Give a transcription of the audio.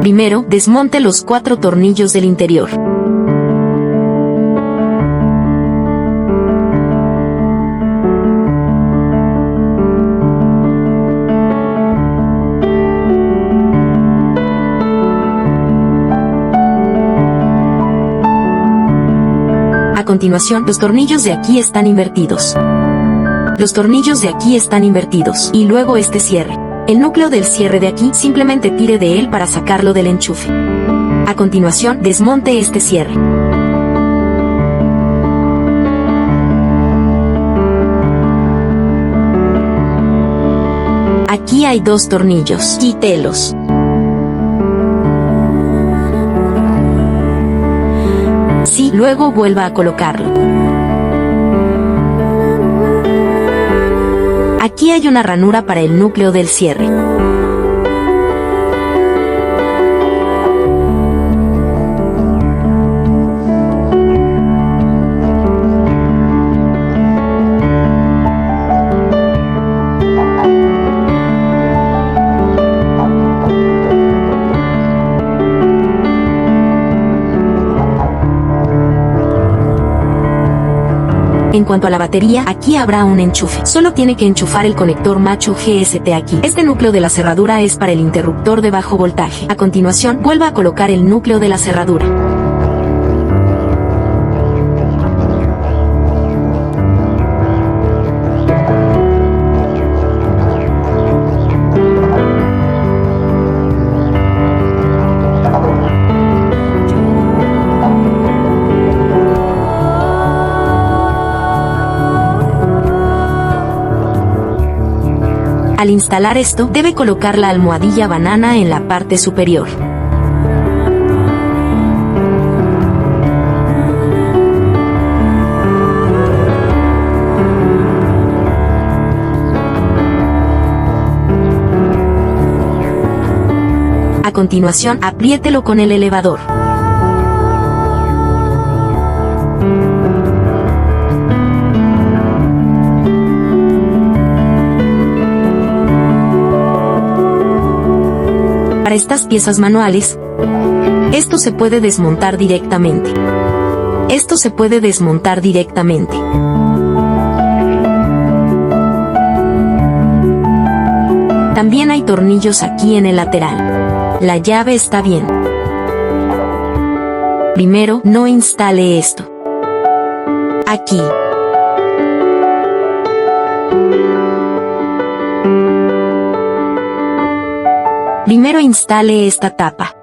Primero, desmonte los 4 tornillos del interior. A continuación, los tornillos de aquí están invertidos. Los tornillos de aquí están invertidos, y luego este cierre. El núcleo del cierre de aquí, simplemente tire de él para sacarlo del enchufe. A continuación, desmonte este cierre. Aquí hay 2 tornillos, quítelos. Sí, luego vuelva a colocarlo. Aquí hay una ranura para el núcleo del cierre. En cuanto a la batería, aquí habrá un enchufe. Solo tiene que enchufar el conector macho GST aquí. Este núcleo de la cerradura es para el interruptor de bajo voltaje. A continuación, vuelva a colocar el núcleo de la cerradura. Al instalar esto, debe colocar la almohadilla banana en la parte superior. A continuación, apriételo con el elevador. Para estas piezas manuales, esto se puede desmontar directamente. Esto se puede desmontar directamente. También hay tornillos aquí en el lateral. La llave está bien. Primero, no instale esto. Aquí. Primero instale esta tapa.